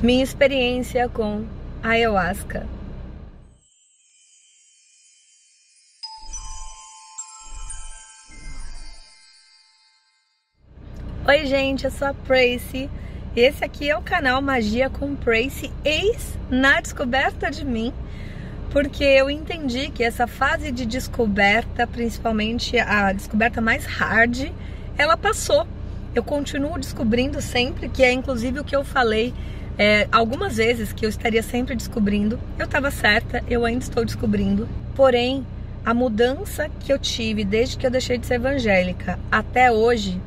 Minha experiência com ayahuasca. Oi gente, eu sou a Pracy. Esse aqui é o canal Magia com Pracy, eis na descoberta de mim, porque eu entendi que essa fase de descoberta, principalmente a descoberta mais hard, ela passou. Eu continuo descobrindo sempre, que é inclusive o que eu falei algumas vezes, que eu estaria sempre descobrindo. Eu estava certa, eu ainda estou descobrindo. Porém, a mudança que eu tive desde que eu deixei de ser evangélica até hoje,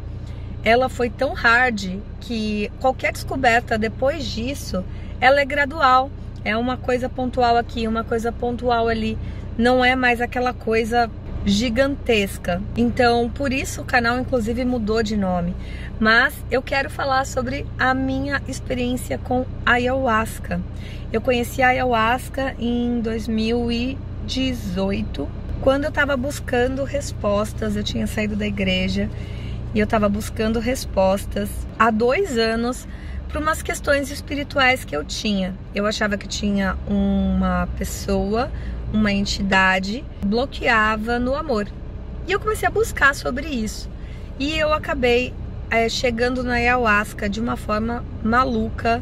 ela foi tão hard que qualquer descoberta depois disso, ela é gradual. É uma coisa pontual aqui, uma coisa pontual ali. Não é mais aquela coisa gigantesca. Então, por isso o canal inclusive mudou de nome. Mas eu quero falar sobre a minha experiência com ayahuasca. Eu conheci a ayahuasca em 2018, quando eu estava buscando respostas. Eu tinha saído da igreja e eu estava buscando respostas há 2 anos para umas questões espirituais que eu tinha. Eu achava que tinha uma pessoa, uma entidade, bloqueava no amor. E eu comecei a buscar sobre isso. E eu acabei chegando na ayahuasca de uma forma maluca,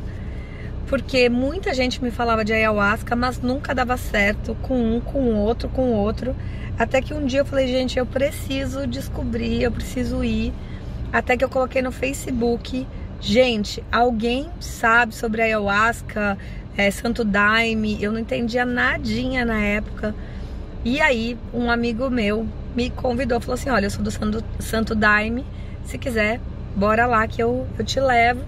porque muita gente me falava de ayahuasca, mas nunca dava certo com um, com o outro, com o outro. Até que um dia eu falei, gente, eu preciso descobrir, eu preciso ir. Até que eu coloquei no Facebook, gente, alguém sabe sobre ayahuasca, Santo Daime? Eu não entendia nadinha na época. E aí, um amigo meu me convidou, falou assim, olha, eu sou do Santo Daime, se quiser, bora lá que eu te levo.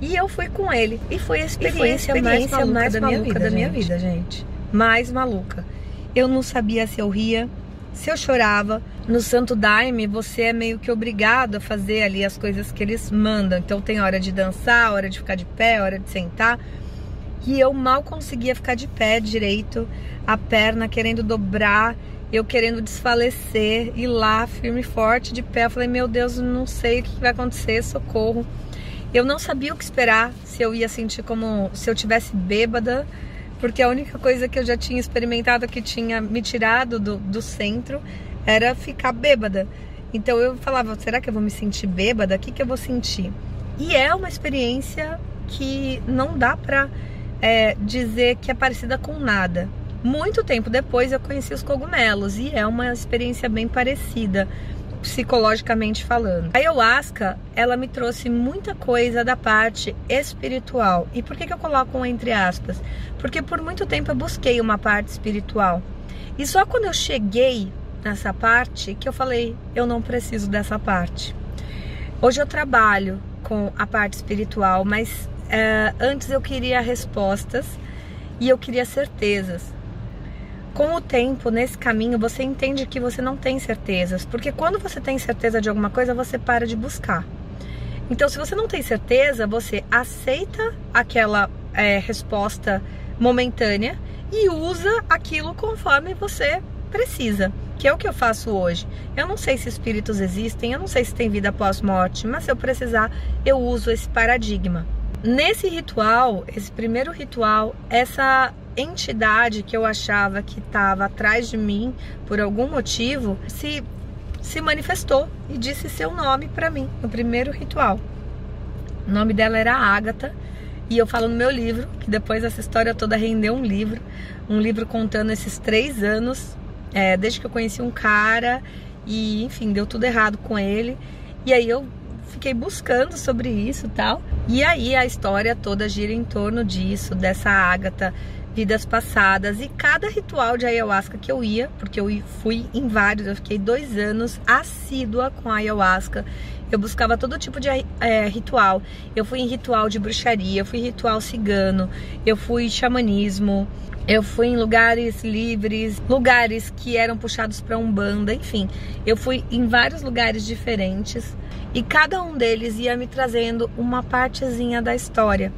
E eu fui com ele. E foi a experiência mais maluca da minha vida, gente. Mais maluca. Eu não sabia se eu ria, se eu chorava. No Santo Daime, você é meio que obrigado a fazer ali as coisas que eles mandam. Então tem hora de dançar, hora de ficar de pé, hora de sentar. E eu mal conseguia ficar de pé direito, a perna querendo dobrar, eu querendo desfalecer, e lá, firme e forte, de pé. Eu falei, meu Deus, não sei o que vai acontecer, socorro. Eu não sabia o que esperar, se eu ia sentir como se eu tivesse bêbada, porque a única coisa que eu já tinha experimentado, que tinha me tirado do centro, era ficar bêbada. Então eu falava, será que eu vou me sentir bêbada? O que eu vou sentir? E é uma experiência que não dá pra dizer que é parecida com nada. Muito tempo depois eu conheci os cogumelos, e é uma experiência bem parecida, psicologicamente falando. A ayahuasca, ela me trouxe muita coisa da parte espiritual. E por que eu coloco um entre aspas? Porque por muito tempo eu busquei uma parte espiritual. E só quando eu cheguei nessa parte que eu falei, eu não preciso dessa parte. Hoje eu trabalho com a parte espiritual, mas antes eu queria respostas e eu queria certezas. Com o tempo, nesse caminho, você entende que você não tem certezas, porque quando você tem certeza de alguma coisa, você para de buscar. Então, se você não tem certeza, você aceita aquela resposta momentânea e usa aquilo conforme você precisa, que é o que eu faço hoje. Eu não sei se espíritos existem, eu não sei se tem vida após morte, mas se eu precisar, eu uso esse paradigma. Nesse ritual, esse primeiro ritual, essa entidade que eu achava que estava atrás de mim por algum motivo se manifestou e disse seu nome para mim no primeiro ritual. O nome dela era Ágata, e eu falo no meu livro que depois essa história toda rendeu um livro contando esses 3 anos, desde que eu conheci um cara e enfim, deu tudo errado com ele, e aí eu fiquei buscando sobre isso e tal, e aí a história toda gira em torno disso, dessa Ágata, vidas passadas. E cada ritual de ayahuasca que eu ia, porque eu fui em vários, eu fiquei 2 anos assídua com a ayahuasca, eu buscava todo tipo de ritual. Eu fui em ritual de bruxaria, eu fui em ritual cigano, eu fui em xamanismo, eu fui em lugares livres, lugares que eram puxados para Umbanda, enfim, eu fui em vários lugares diferentes, e cada um deles ia me trazendo uma partezinha da história,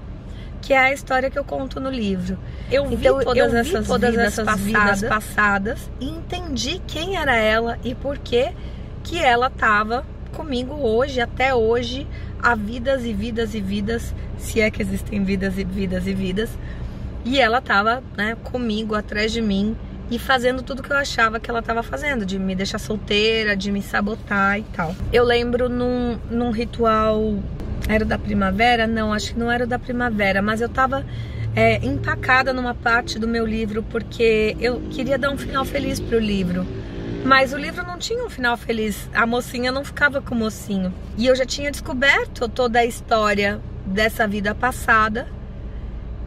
que é a história que eu conto no livro. Eu vi todas essas vidas passadas e entendi quem era ela e por que ela estava comigo hoje, até hoje, há vidas e vidas e vidas, se é que existem vidas e vidas e vidas, e ela tava, né, comigo, atrás de mim, e fazendo tudo que eu achava que ela tava fazendo, de me deixar solteira, de me sabotar e tal. Eu lembro num ritual, era da primavera? Não, acho que não era da primavera, mas eu tava empacada numa parte do meu livro, porque eu queria dar um final feliz pro livro. Mas o livro não tinha um final feliz, a mocinha não ficava com o mocinho. E eu já tinha descoberto toda a história dessa vida passada.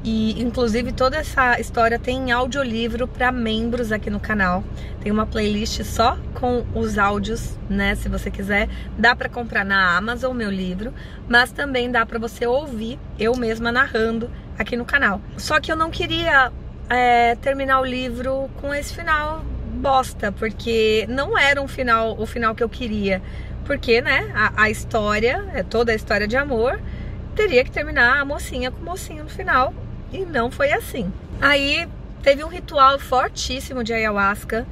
E inclusive toda essa história tem em audiolivro para membros aqui no canal. Tem uma playlist só com os áudios, né? Se você quiser, dá para comprar na Amazon meu livro, mas também dá para você ouvir eu mesma narrando aqui no canal. Só que eu não queria terminar o livro com esse final bosta, porque não era o final que eu queria. Porque, né, a história, toda a história de amor, teria que terminar a mocinha com o mocinho no final. E não foi assim. Aí teve um ritual fortíssimo de ayahuasca,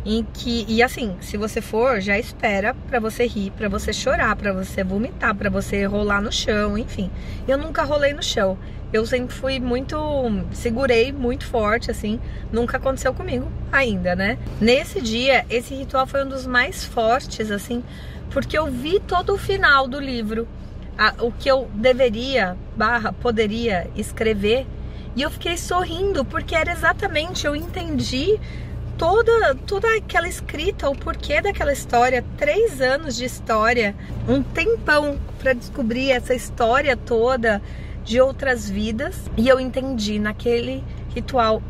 em que, e assim, se você for, já espera pra você rir, pra você chorar, pra você vomitar, pra você rolar no chão, enfim. Eu nunca rolei no chão. Eu sempre fui segurei muito forte, assim, nunca aconteceu comigo ainda, né? Nesse dia, esse ritual foi um dos mais fortes, assim, porque eu vi todo o final do livro, o que eu poderia escrever, e eu fiquei sorrindo, porque era exatamente, eu entendi toda aquela escrita, o porquê daquela história, 3 anos de história, um tempão para descobrir essa história toda de outras vidas, e eu entendi naquele ritual,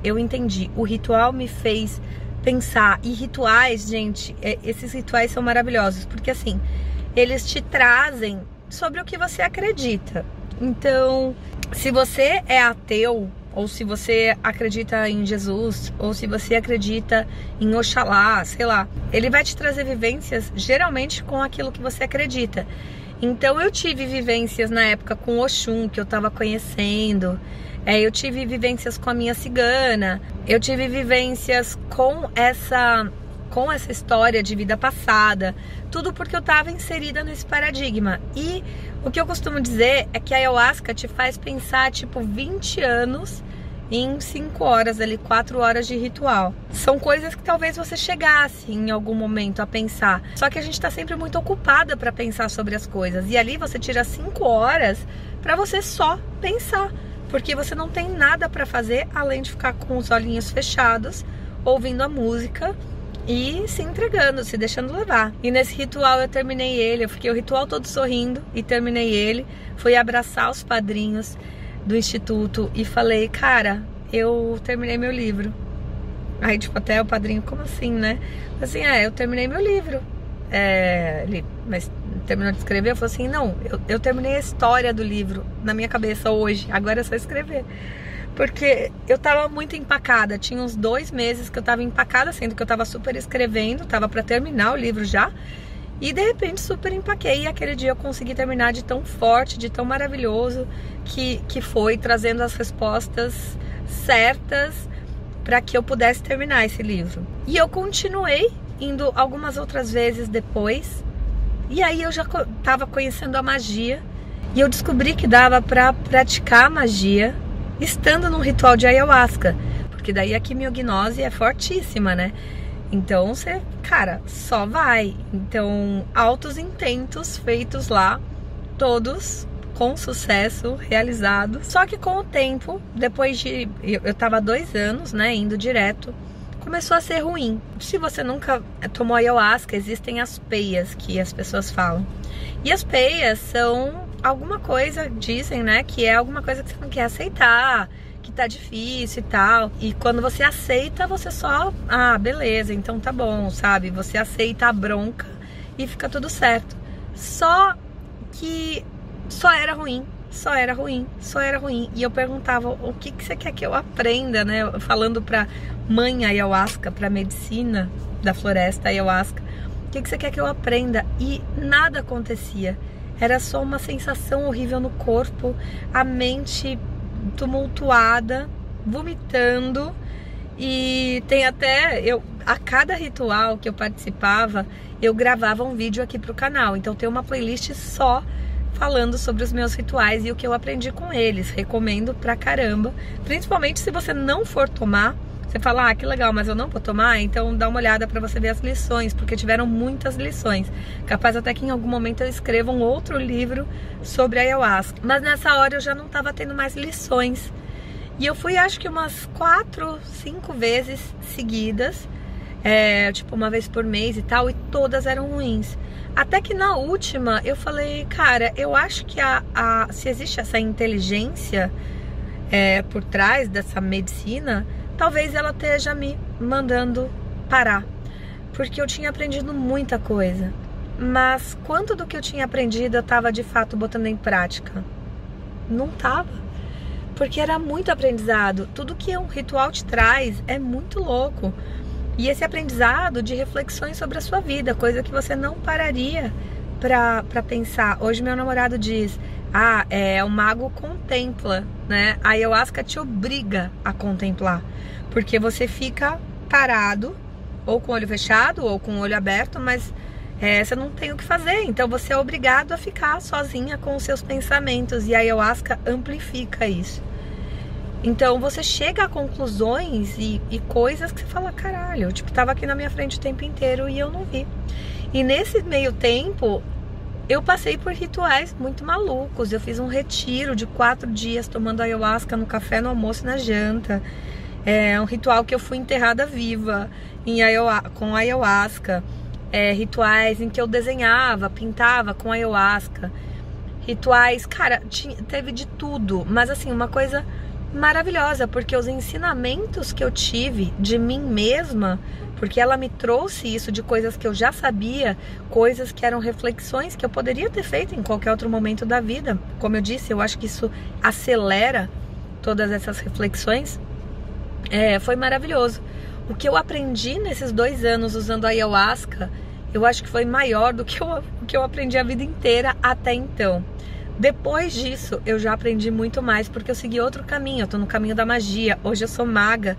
o ritual me fez pensar, e rituais, gente, esses rituais são maravilhosos, porque assim, eles te trazem sobre o que você acredita. Então, se você é ateu, ou se você acredita em Jesus, ou se você acredita em Oxalá, sei lá, ele vai te trazer vivências geralmente com aquilo que você acredita. Então eu tive vivências na época com Oxum, que eu tava conhecendo, eu tive vivências com a minha cigana, eu tive vivências com essa história de vida passada, tudo porque eu tava inserida nesse paradigma. E o que eu costumo dizer é que a ayahuasca te faz pensar tipo 20 anos em 5 horas ali, 4 horas de ritual. São coisas que talvez você chegasse em algum momento a pensar, só que a gente tá sempre muito ocupada para pensar sobre as coisas, e ali você tira 5 horas para você só pensar, porque você não tem nada para fazer além de ficar com os olhinhos fechados, ouvindo a música e se entregando, se deixando levar. E nesse ritual eu terminei ele, eu fiquei o ritual todo sorrindo e terminei ele. Fui abraçar os padrinhos do instituto e falei, cara, eu terminei meu livro. Aí tipo, até o padrinho, como assim, né? Assim, eu terminei meu livro. Ele, mas terminou de escrever? Eu falei assim, não, eu terminei a história do livro na minha cabeça hoje, agora é só escrever. Porque eu tava muito empacada, tinha uns 2 meses que eu tava empacada, sendo que eu tava super escrevendo, tava pra terminar o livro já, e de repente super empaquei, e aquele dia eu consegui terminar de tão forte, de tão maravilhoso, que foi, trazendo as respostas certas para que eu pudesse terminar esse livro. E eu continuei indo algumas outras vezes depois, e aí eu já tava conhecendo a magia, e eu descobri que dava pra praticar a magia estando num ritual de ayahuasca, porque daí a quimiognose é fortíssima, né? Então você, cara, só vai. Então, altos intentos feitos lá, todos com sucesso, realizados. Só que com o tempo, depois de... Eu tava 2 anos, né, indo direto, começou a ser ruim. Se você nunca tomou ayahuasca, existem as peias, que as pessoas falam. E as peias são alguma coisa, dizem, né, que é alguma coisa que você não quer aceitar, que tá difícil e tal. E quando você aceita, você só... beleza, então tá bom, sabe? Você aceita a bronca e fica tudo certo. Só que só era ruim, só era ruim, só era ruim. E eu perguntava, o que você quer que eu aprenda, né? Falando pra mãe ayahuasca, pra medicina da floresta ayahuasca, o que você quer que eu aprenda? E nada acontecia. Era só uma sensação horrível no corpo, a mente tumultuada, vomitando. E tem até, a cada ritual que eu participava, eu gravava um vídeo aqui pro canal. Então tem uma playlist só falando sobre os meus rituais e o que eu aprendi com eles. Recomendo pra caramba, principalmente se você não for tomar. Você fala, ah, que legal, mas eu não vou tomar, então dá uma olhada pra você ver as lições, porque tiveram muitas lições. Capaz até que em algum momento eu escreva um outro livro sobre a ayahuasca. Mas nessa hora eu já não tava tendo mais lições. E eu fui acho que umas 4, 5 vezes seguidas, tipo uma vez por mês e tal, e todas eram ruins. Até que na última eu falei, cara, eu acho que se existe essa inteligência por trás dessa medicina, talvez ela esteja me mandando parar. Porque eu tinha aprendido muita coisa. Mas quanto do que eu tinha aprendido eu estava de fato botando em prática? Não estava. Porque era muito aprendizado. Tudo que um ritual te traz é muito louco. E esse aprendizado de reflexões sobre a sua vida, coisa que você não pararia pra pensar. Hoje meu namorado diz, o mago contempla, né? A ayahuasca te obriga a contemplar. Porque você fica parado, ou com o olho fechado, ou com o olho aberto, mas você não tem o que fazer. Então você é obrigado a ficar sozinha com os seus pensamentos. E a ayahuasca amplifica isso. Então você chega a conclusões e coisas que você fala, caralho, tipo, tava aqui na minha frente o tempo inteiro e eu não vi. E nesse meio tempo, eu passei por rituais muito malucos. Eu fiz um retiro de 4 dias tomando ayahuasca no café, no almoço e na janta. É um ritual que eu fui enterrada viva com ayahuasca. Rituais em que eu desenhava, pintava com ayahuasca. Rituais, cara, teve de tudo. Mas assim, uma coisa maravilhosa, porque os ensinamentos que eu tive de mim mesma, porque ela me trouxe isso de coisas que eu já sabia, coisas que eram reflexões que eu poderia ter feito em qualquer outro momento da vida. Como eu disse, eu acho que isso acelera todas essas reflexões. Foi maravilhoso. O que eu aprendi nesses 2 anos usando a ayahuasca, eu acho que foi maior do que eu aprendi a vida inteira até então. Depois disso, eu já aprendi muito mais, porque eu segui outro caminho. Eu tô no caminho da magia. Hoje eu sou maga.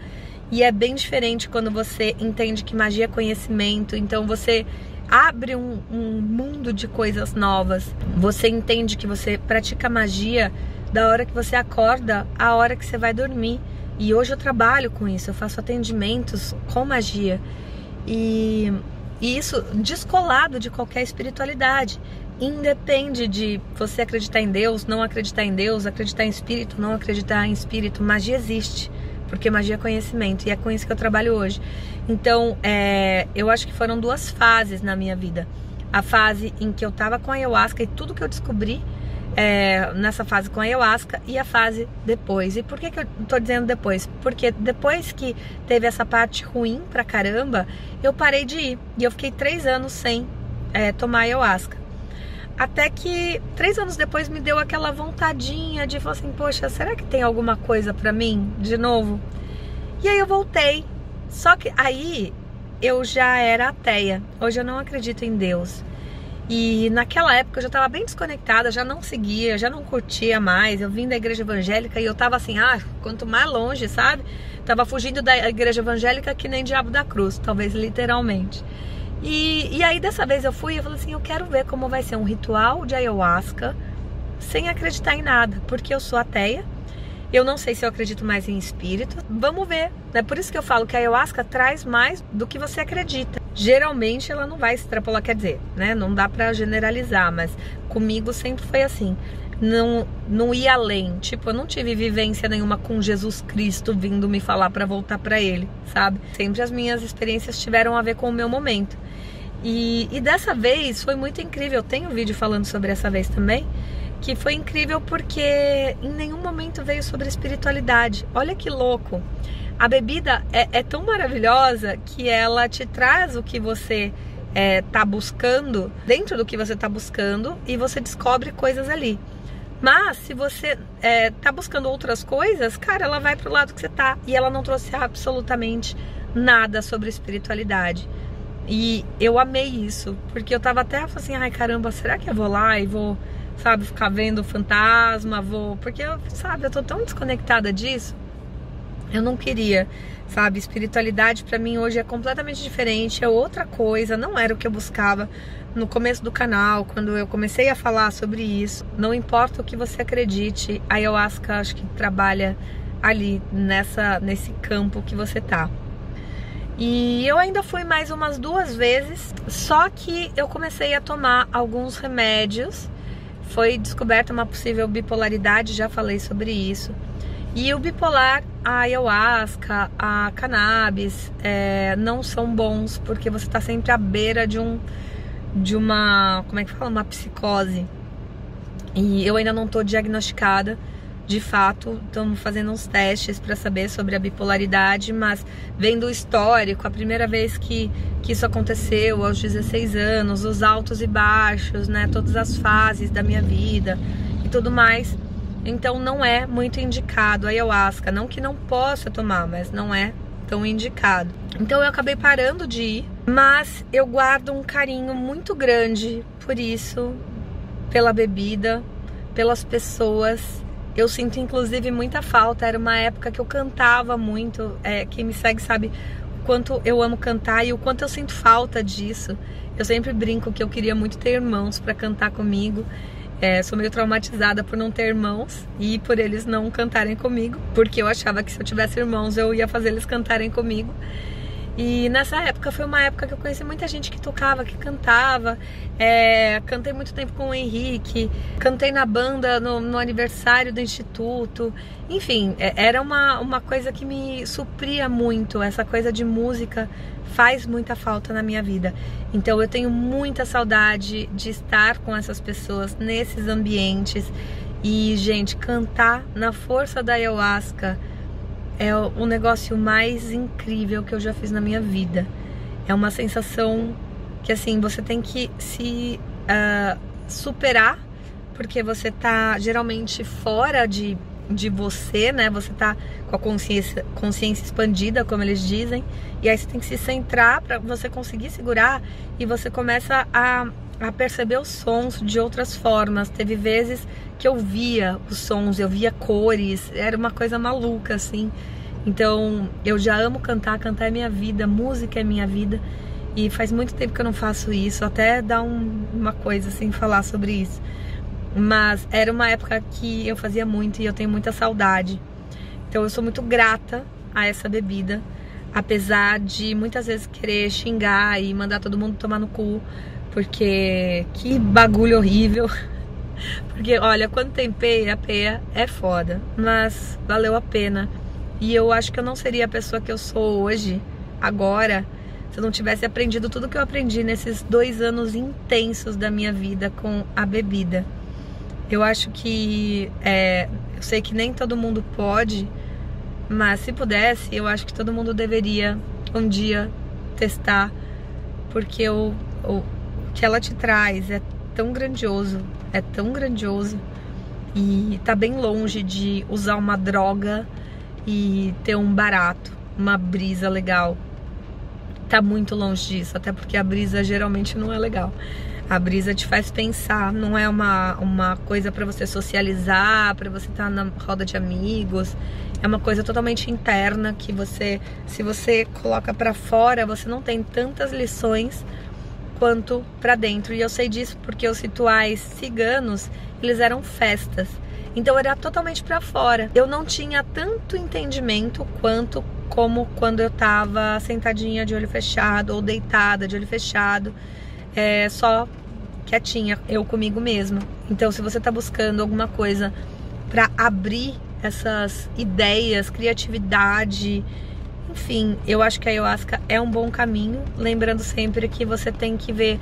E é bem diferente quando você entende que magia é conhecimento. Então você abre um mundo de coisas novas. Você entende que você pratica magia da hora que você acorda à hora que você vai dormir. E hoje eu trabalho com isso. Eu faço atendimentos com magia. E isso descolado de qualquer espiritualidade. Independe de você acreditar em Deus, não acreditar em Deus, acreditar em espírito, não acreditar em espírito. Magia existe, porque magia é conhecimento, e é com isso que eu trabalho hoje. Então, eu acho que foram 2 fases na minha vida. A fase em que eu tava com a ayahuasca e tudo que eu descobri nessa fase com a ayahuasca, e a fase depois. E por que eu tô dizendo depois? Porque depois que teve essa parte ruim pra caramba, eu parei de ir. E eu fiquei 3 anos sem tomar ayahuasca. Até que 3 anos depois me deu aquela vontadinha de falar assim, poxa, será que tem alguma coisa pra mim de novo? E aí eu voltei. Só que aí eu já era ateia. Hoje eu não acredito em Deus. E naquela época eu já tava bem desconectada, já não seguia, já não curtia mais. Eu vim da igreja evangélica e eu tava assim, quanto mais longe, sabe? Tava fugindo da igreja evangélica que nem diabo da cruz, talvez literalmente. E aí dessa vez eu falei assim, eu quero ver como vai ser um ritual de ayahuasca sem acreditar em nada, porque eu sou ateia, eu não sei se eu acredito mais em espírito, vamos ver. É por isso que eu falo que a ayahuasca traz mais do que você acredita. Geralmente ela não vai extrapolar, quer dizer, né? Não dá pra generalizar, mas comigo sempre foi assim. Não ia além, tipo, eu não tive vivência nenhuma com Jesus Cristo vindo me falar pra voltar pra Ele, sabe? Sempre as minhas experiências tiveram a ver com o meu momento. E dessa vez foi muito incrível. Eu tenho um vídeo falando sobre essa vez também, que foi incrível porque em nenhum momento veio sobre espiritualidade. Olha que louco. A bebida é tão maravilhosa que ela te traz o que você tá buscando, dentro do que você tá buscando, e você descobre coisas ali. Mas se você tá buscando outras coisas, cara, ela vai pro lado que você tá. E ela não trouxe absolutamente nada sobre espiritualidade. E eu amei isso, porque eu tava até assim, ai caramba, será que eu vou lá e vou, sabe, ficar vendo fantasma, porque, sabe, eu tô tão desconectada disso. Eu não queria, sabe? Espiritualidade pra mim hoje é completamente diferente, é outra coisa, não era o que eu buscava no começo do canal, quando eu comecei a falar sobre isso. Não importa o que você acredite, a Ayahuasca acho que trabalha ali nesse campo que você tá. E eu ainda fui mais umas 2 vezes, só que eu comecei a tomar alguns remédios. Foi descoberta uma possível bipolaridade, já falei sobre isso. E o bipolar, a Ayahuasca, a cannabis, não são bons, porque você tá sempre à beira de uma, como é que fala? Uma psicose. E eu ainda não tô diagnosticada. De fato, estamos fazendo uns testes para saber sobre a bipolaridade, mas vendo o histórico, a primeira vez que isso aconteceu, aos 16 anos, os altos e baixos, né, todas as fases da minha vida e tudo mais, então não é muito indicado a Ayahuasca, não que não possa tomar, mas não é tão indicado. Então eu acabei parando de ir, mas eu guardo um carinho muito grande por isso, pela bebida, pelas pessoas. Eu sinto inclusive muita falta, era uma época que eu cantava muito, quem me segue sabe o quanto eu amo cantar e o quanto eu sinto falta disso. Eu sempre brinco que eu queria muito ter irmãos para cantar comigo, sou meio traumatizada por não ter irmãos e por eles não cantarem comigo, porque eu achava que se eu tivesse irmãos eu ia fazer eles cantarem comigo. E nessa época foi uma época que eu conheci muita gente que tocava, que cantava. Cantei muito tempo com o Henrique, cantei na banda no aniversário do instituto. Enfim, era uma coisa que me supria muito. Essa coisa de música faz muita falta na minha vida. Então eu tenho muita saudade de estar com essas pessoas nesses ambientes. E, gente, cantar na força da Ayahuasca é o negócio mais incrível que eu já fiz na minha vida. É uma sensação que, assim, você tem que se superar, porque você tá geralmente fora de você, né? Você tá com a consciência expandida, como eles dizem, e aí você tem que se centrar para você conseguir segurar, e você começa a perceber os sons de outras formas. Teve vezes que eu via os sons, eu via cores, era uma coisa maluca, assim. Então, eu já amo cantar, cantar é minha vida, música é minha vida, e faz muito tempo que eu não faço isso, até dá uma coisa, assim, falar sobre isso. Mas era uma época que eu fazia muito e eu tenho muita saudade. Então, eu sou muito grata a essa bebida, apesar de muitas vezes querer xingar e mandar todo mundo tomar no cu, porque que bagulho horrível. Porque, olha, quando tem peia, a peia é foda, mas valeu a pena. E eu acho que eu não seria a pessoa que eu sou hoje, agora, se eu não tivesse aprendido tudo que eu aprendi nesses 2 anos intensos da minha vida com a bebida. Eu acho que, eu sei que nem todo mundo pode, mas se pudesse, eu acho que todo mundo deveria um dia testar, porque o que ela te traz é tão grandioso, e tá bem longe de usar uma droga e ter um barato, uma brisa legal. Tá muito longe disso, até porque a brisa geralmente não é legal. A brisa te faz pensar, não é uma coisa pra você socializar, pra você estar na roda de amigos. É uma coisa totalmente interna que você, se você coloca pra fora, você não tem tantas lições quanto pra dentro. E eu sei disso porque os rituais ciganos, eles eram festas. Então era totalmente pra fora. Eu não tinha tanto entendimento como quando eu tava sentadinha de olho fechado ou deitada de olho fechado, só quietinha, eu comigo mesma. Então, se você tá buscando alguma coisa pra abrir essas ideias, criatividade, enfim, eu acho que a Ayahuasca é um bom caminho. Lembrando sempre que você tem que ver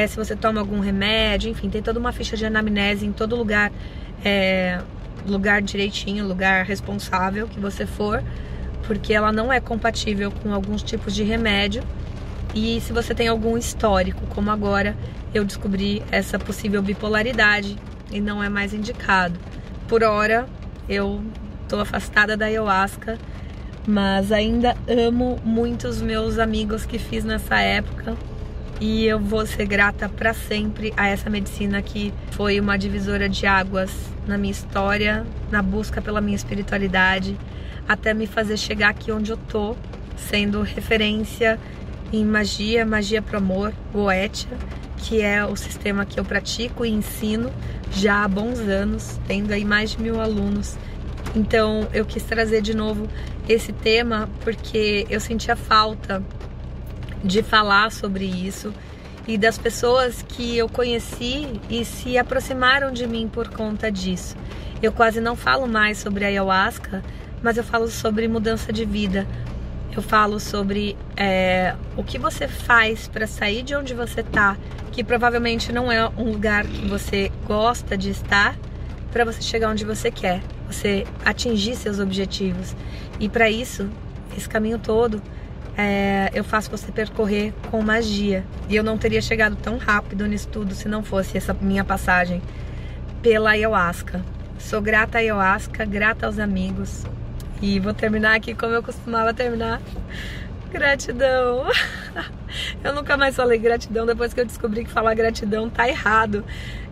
se você toma algum remédio, enfim, tem toda uma ficha de anamnese em todo lugar. Lugar direitinho, lugar responsável que você for, porque ela não é compatível com alguns tipos de remédio. E se você tem algum histórico, como agora eu descobri essa possível bipolaridade e não é mais indicado. Por hora eu tô afastada da Ayahuasca, mas ainda amo muito os meus amigos que fiz nessa época. E eu vou ser grata para sempre a essa medicina que foi uma divisora de águas na minha história, na busca pela minha espiritualidade. até me fazer chegar aqui onde eu tô, sendo referência em magia, magia pro amor, Goetia, que é o sistema que eu pratico e ensino já há bons anos, tendo aí mais de 1000 alunos. Então eu quis trazer de novo esse tema porque eu sentia falta de falar sobre isso e das pessoas que eu conheci e se aproximaram de mim por conta disso. Eu quase não falo mais sobre a ayahuasca, mas eu falo sobre mudança de vida. Eu falo sobre o que você faz para sair de onde você tá, que provavelmente não é um lugar que você gosta de estar, para você chegar onde você quer, você atingir seus objetivos. E para isso, esse caminho todo, eu faço você percorrer com magia. E eu não teria chegado tão rápido nisso tudo se não fosse essa minha passagem pela ayahuasca. Sou grata à ayahuasca, grata aos amigos. E vou terminar aqui como eu costumava terminar. Gratidão. Eu nunca mais falei gratidão depois que eu descobri que falar gratidão tá errado.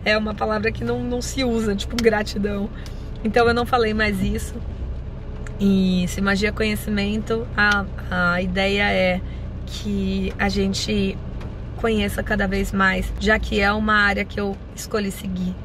É uma palavra que não se usa, tipo gratidão. Então eu não falei mais isso. E se magia é conhecimento, a ideia é que a gente conheça cada vez mais, já que é uma área que eu escolhi seguir.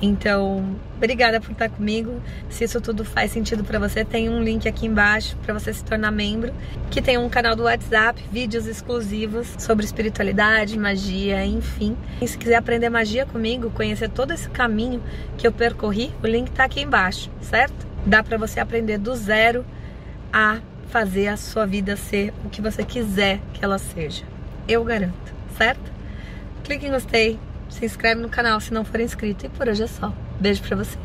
Então, obrigada por estar comigo. Se isso tudo faz sentido pra você, tem um link aqui embaixo pra você se tornar membro, que tem um canal do WhatsApp, vídeos exclusivos sobre espiritualidade, magia, enfim. E se quiser aprender magia comigo, conhecer todo esse caminho que eu percorri, o link tá aqui embaixo, certo? Dá pra você aprender do zero a fazer a sua vida ser o que você quiser que ela seja. Eu garanto, certo? Clique em gostei. Se inscreve no canal se não for inscrito. E por hoje é só. Beijo pra você.